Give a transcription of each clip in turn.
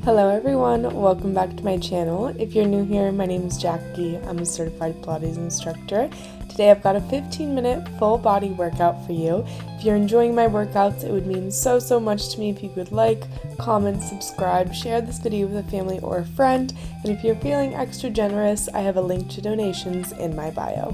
Hello everyone, welcome back to my channel. If you're new here, my name is Jackie. I'm a certified Pilates instructor. Today I've got a 15-minute full body workout for you. If you're enjoying my workouts, it would mean so much to me if you could like, comment, subscribe, share this video with a family or a friend, and if you're feeling extra generous, I have a link to donations in my bio.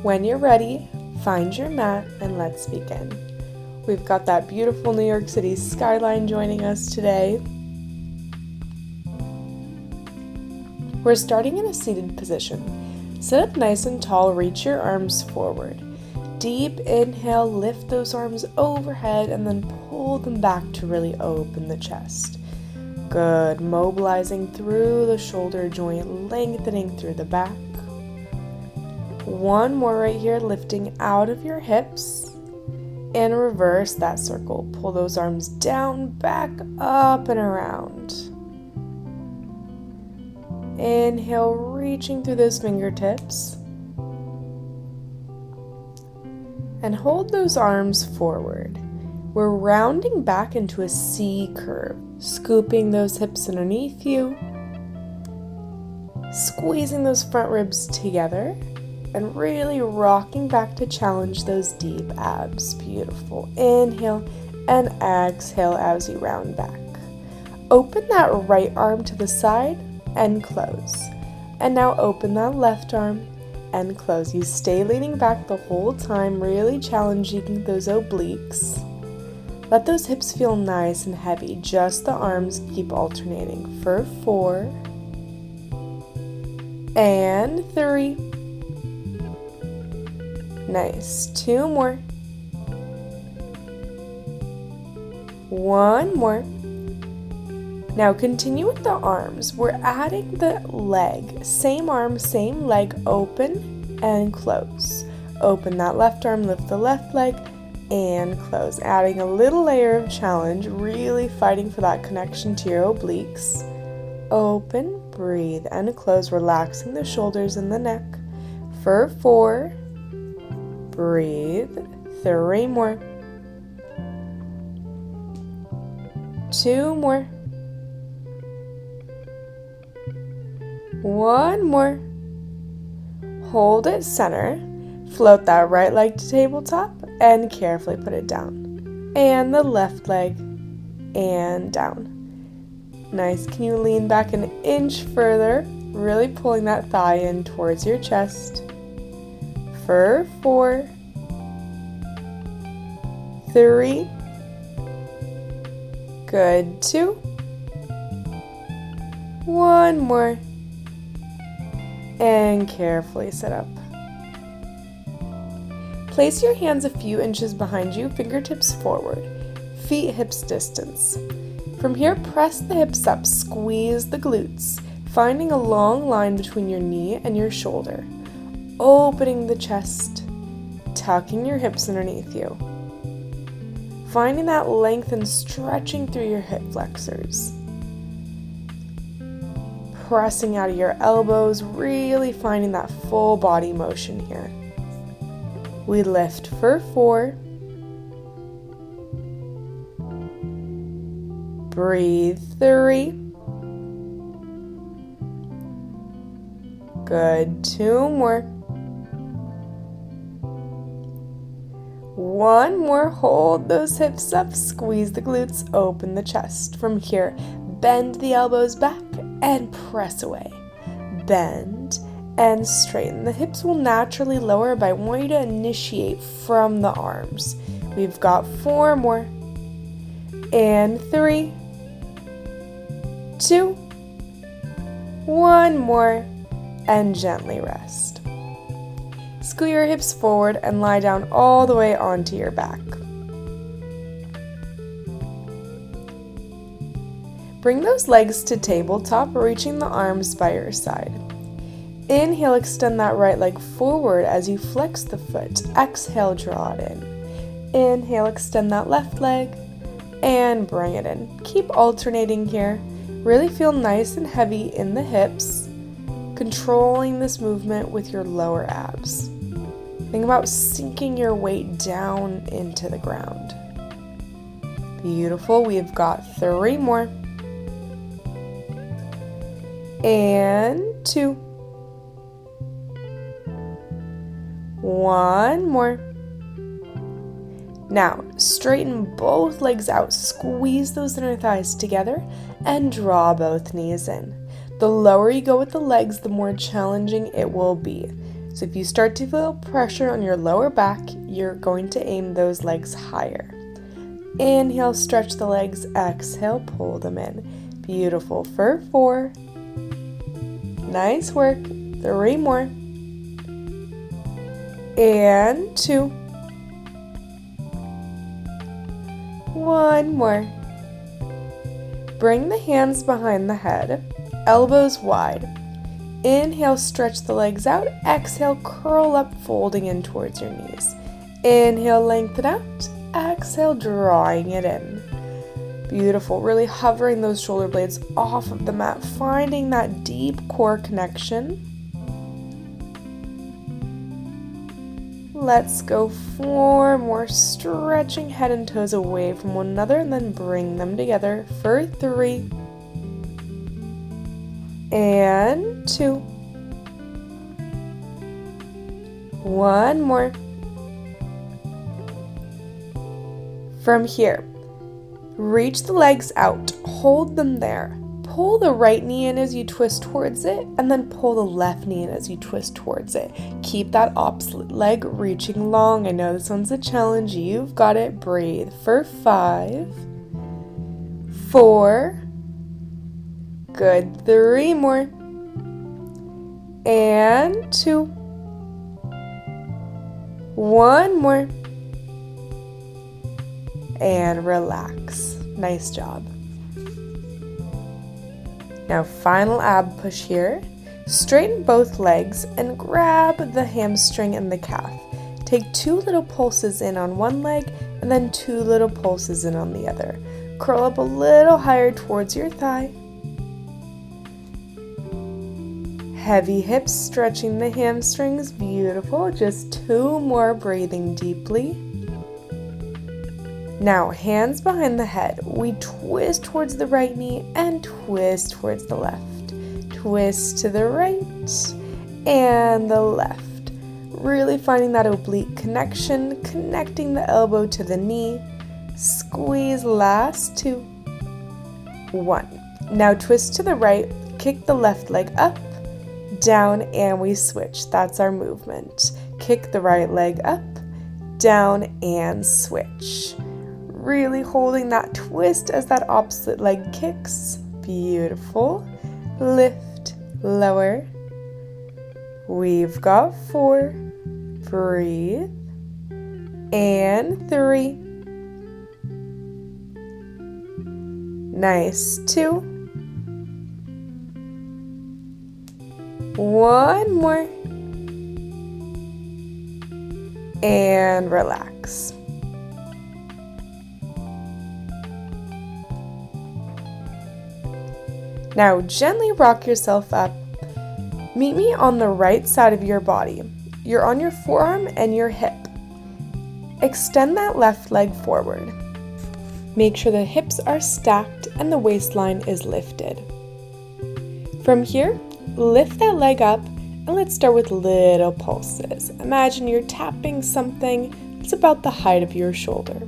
When you're ready, find your mat and let's begin. We've got that beautiful New York City skyline joining us today. We're starting in a seated position. Sit up nice and tall, reach your arms forward. Deep inhale, lift those arms overhead and then pull them back to really open the chest. Good, mobilizing through the shoulder joint, lengthening through the back. One more right here, lifting out of your hips. And reverse that circle. Pull those arms down, back, up, and around. Inhale, reaching through those fingertips. And hold those arms forward. We're rounding back into a C curve, scooping those hips underneath you, squeezing those front ribs together, and really rocking back to challenge those deep abs. Beautiful. Inhale and exhale as you round back. Open that right arm to the side and close. And now open that left arm and close. You stay leaning back the whole time, really challenging those obliques. Let those hips feel nice and heavy. Just the arms keep alternating for 4 and 3. Nice. 2 more. 1 more. Now continue with the arms. We're adding the leg. Same arm, same leg, open and close. Open that left arm, lift the left leg, and close. Adding a little layer of challenge, really fighting for that connection to your obliques. Open, breathe, and close, relaxing the shoulders and the neck. For 4, breathe, 3 more. 2 more. 1 more. Hold it center. Float that right leg to tabletop and carefully put it down. And the left leg and down. Nice. Can you lean back an inch further? Really pulling that thigh in towards your chest. For 4, 3, good, 2, 1 more. And carefully sit up. Place your hands a few inches behind you, fingertips forward, feet hips distance. From here, press the hips up, squeeze the glutes, finding a long line between your knee and your shoulder. Opening the chest, tucking your hips underneath you. Finding that length and stretching through your hip flexors. Pressing out of your elbows, really finding that full body motion here. We lift for 4. Breathe, 3. Good, 2 more. 1 more, hold those hips up, squeeze the glutes, open the chest. From here, bend the elbows back and press away. Bend and straighten. The hips will naturally lower, but I want you to initiate from the arms. We've got 4 more. And 3, 2, 1 more. And gently rest. Scoot your hips forward and lie down all the way onto your back. Bring those legs to tabletop, reaching the arms by your side. Inhale, extend that right leg forward as you flex the foot. Exhale, draw it in. Inhale, extend that left leg and bring it in. Keep alternating here. Really feel nice and heavy in the hips, controlling this movement with your lower abs. Think about sinking your weight down into the ground. Beautiful. We've got 3 more. and 2. 1 more. Now, straighten both legs out, squeeze those inner thighs together, and draw both knees in. The lower you go with the legs, the more challenging it will be. So if you start to feel pressure on your lower back, you're going to aim those legs higher. Inhale, stretch the legs. Exhale, pull them in. Beautiful. For 4. Nice work. 3 more. And 2. 1 more. Bring the hands behind the head, elbows wide. Inhale, stretch the legs out. Exhale, curl up, folding in towards your knees. Inhale, lengthen out. Exhale, drawing it in. Beautiful. Really hovering those shoulder blades off of the mat, finding that deep core connection. Let's go 4 more, stretching head and toes away from one another, and then bring them together for 3 and 2. 1 more. From here, reach the legs out, hold them there. Pull the right knee in as you twist towards it, and then pull the left knee in as you twist towards it. Keep that opposite leg reaching long. I know this one's a challenge. You've got it. Breathe for 5, 4, good, 3 more, and 2, 1 more, and relax. Nice job. Now final ab push here. Straighten both legs and grab the hamstring and the calf. Take 2 little pulses in on one leg and then 2 little pulses in on the other. Curl up a little higher towards your thigh. Heavy hips, stretching the hamstrings. Beautiful. Just 2 more, breathing deeply. Now, hands behind the head. We twist towards the right knee and twist towards the left. Twist to the right and the left. Really finding that oblique connection, connecting the elbow to the knee. Squeeze, last 2. 1. Now twist to the right, kick the left leg up, down, and we switch. That's our movement. Kick the right leg up, down, and switch. Really holding that twist as that opposite leg kicks. Beautiful. Lift, lower. We've got 4. Breathe. And 3. Nice. 2. 1 more. And relax. Now gently rock yourself up. Meet me on the right side of your body. You're on your forearm and your hip. Extend that left leg forward. Make sure the hips are stacked and the waistline is lifted. From here, lift that leg up and let's start with little pulses. Imagine you're tapping something that's about the height of your shoulder.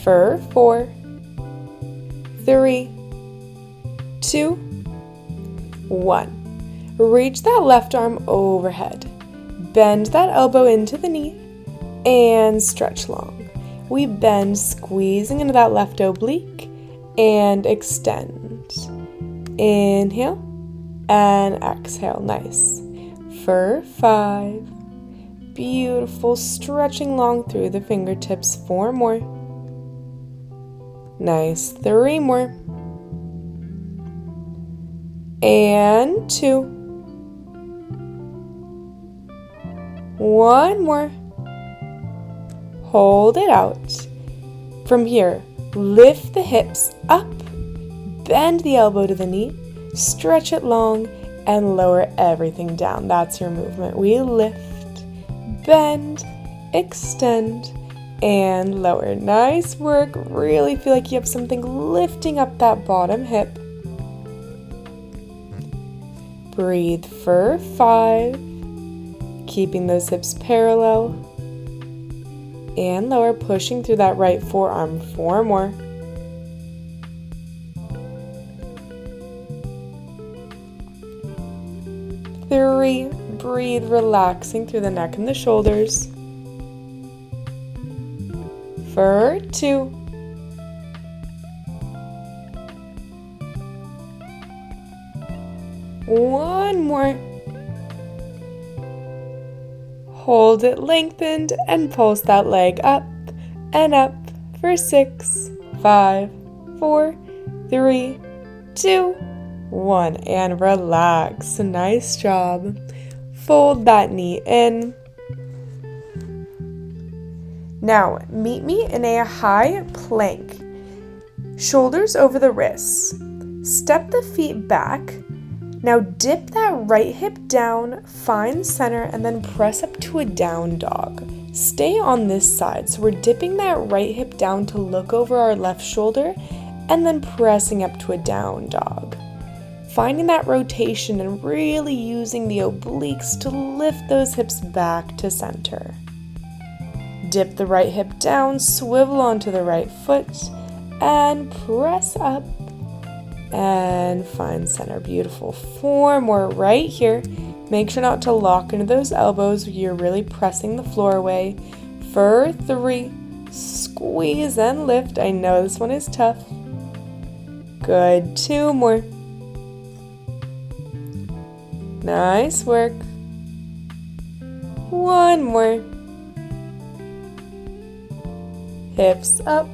For 4, 3, 2, 1. Reach that left arm overhead. Bend that elbow into the knee and stretch long. We bend, squeezing into that left oblique and extend. Inhale and exhale. Nice. For 5. Beautiful. Stretching long through the fingertips. 4 more. Nice. 3 more. And 2. 1 more. Hold it out. From here, lift the hips up, bend the elbow to the knee, stretch it long, and lower everything down. That's your movement. We lift, bend, extend, and lower. Nice work. Really feel like you have something lifting up that bottom hip. Breathe for 5, keeping those hips parallel, and lower, pushing through that right forearm. 4 more. 3, breathe, relaxing through the neck and the shoulders. For 2. 1 more. Hold it lengthened and pulse that leg up and up for 6, 5, 4, 3, 2, 1, and relax. Nice job. Fold that knee in. Now, meet me in a high plank. Shoulders over the wrists. Step the feet back. Now dip that right hip down, find center, and then press up to a down dog. Stay on this side, so we're dipping that right hip down to look over our left shoulder, and then pressing up to a down dog. Finding that rotation and really using the obliques to lift those hips back to center. Dip the right hip down, swivel onto the right foot, and press up. And find center. Beautiful. 4 more right here. Make sure not to lock into those elbows. You're really pressing the floor away. For 3, squeeze and lift. I know this one is tough. Good. 2 more. Nice work. 1 more. Hips up,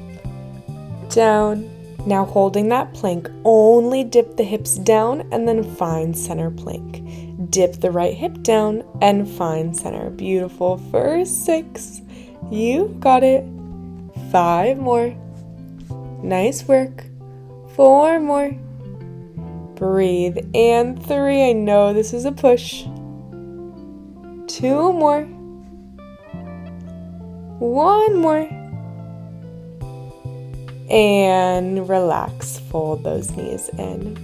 down. Now holding that plank, only dip the hips down and then find center plank. Dip the right hip down and find center. Beautiful. For 6. You've got it. 5 more. Nice work. 4 more. Breathe. And 3. I know this is a push. 2 more. 1 more. And relax. Fold those knees in.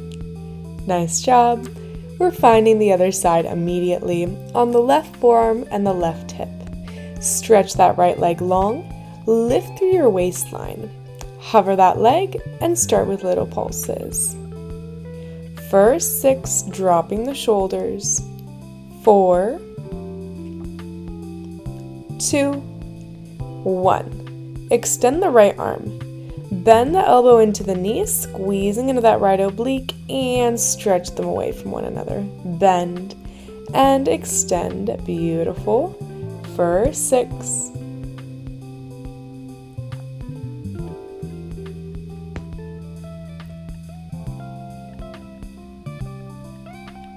Nice job. We're finding the other side immediately on the left forearm and the left hip. Stretch that right leg long. Lift through your waistline. Hover that leg and start with little pulses. For 6, dropping the shoulders. 4, 2, 1. Extend the right arm. Bend the elbow into the knee, squeezing into that right oblique, and stretch them away from one another. Bend and extend. Beautiful. For 6.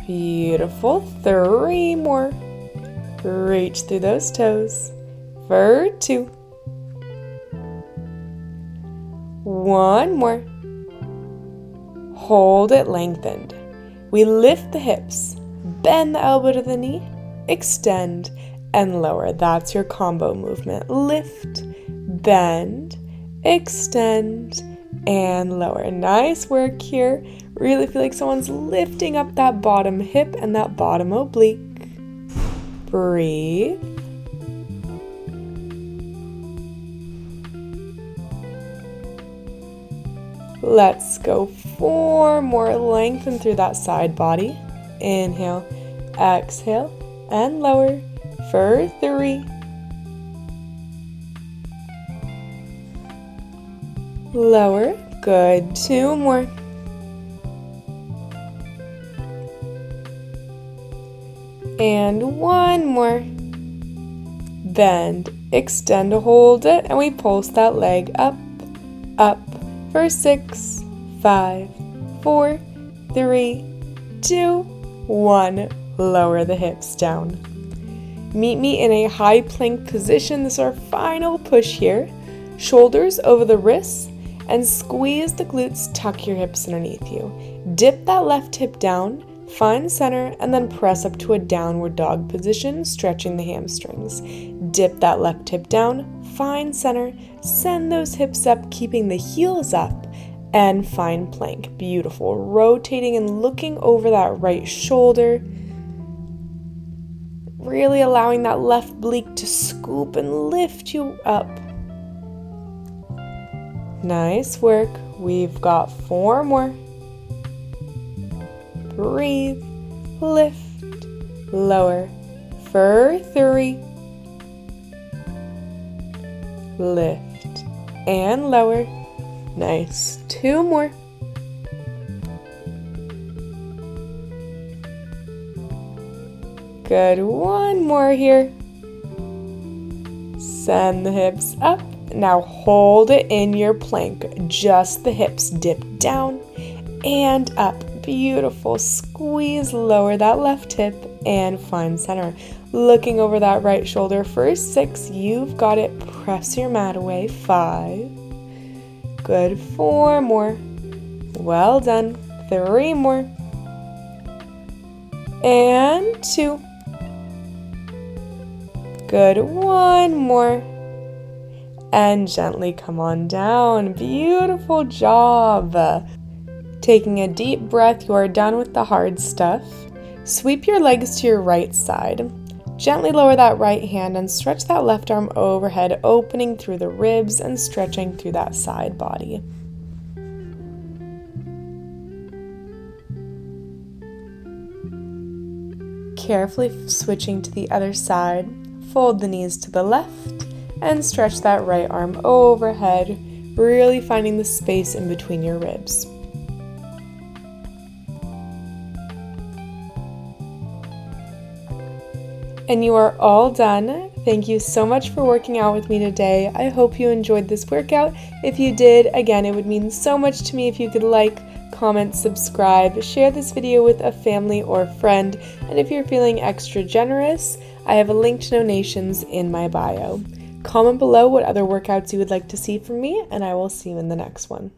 Beautiful. 3 more. Reach through those toes. For 2. 1 more. Hold it lengthened. We lift the hips, bend the elbow to the knee, extend, and lower. That's your combo movement. Lift, bend, extend, and lower. Nice work here. Really feel like someone's lifting up that bottom hip and that bottom oblique. Breathe. Let's go 4 more. Lengthen through that side body. Inhale, exhale, and lower. For 3. Lower. Good. 2 more. And 1 more. Bend, extend to hold it, and we pulse that leg up, up. For 6, 5, 4, 3, 2, 1. Lower the hips down. Meet me in a high plank position. This is our final push here. Shoulders over the wrists and squeeze the glutes. Tuck your hips underneath you. Dip that left hip down, find center, and then press up to a downward dog position, stretching the hamstrings. Dip that left hip down, find center, send those hips up, keeping the heels up, and find plank. Beautiful. Rotating and looking over that right shoulder. Really allowing that left oblique to scoop and lift you up. Nice work. We've got 4 more. Breathe, lift, lower for 3. Lift and lower. Nice. 2 more. Good. 1 more here. Send the hips up. Now hold it in your plank. Just the hips. Dip down and up. Beautiful. Squeeze, lower that left hip and find center. Looking over that right shoulder for 6. You've got it. Press your mat away. 5. Good. 4 more. Well done. 3 more. And 2. Good. 1 more. And gently come on down. Beautiful job. Taking a deep breath, you are done with the hard stuff. Sweep your legs to your right side. Gently lower that right hand and stretch that left arm overhead, opening through the ribs and stretching through that side body. Carefully switching to the other side, fold the knees to the left and stretch that right arm overhead, really finding the space in between your ribs. And you are all done. Thank you so much for working out with me today. I hope you enjoyed this workout. If you did, again, it would mean so much to me if you could like, comment, subscribe, share this video with a family or friend, and if you're feeling extra generous, I have a link to donations in my bio. Comment below what other workouts you would like to see from me, and I will see you in the next one.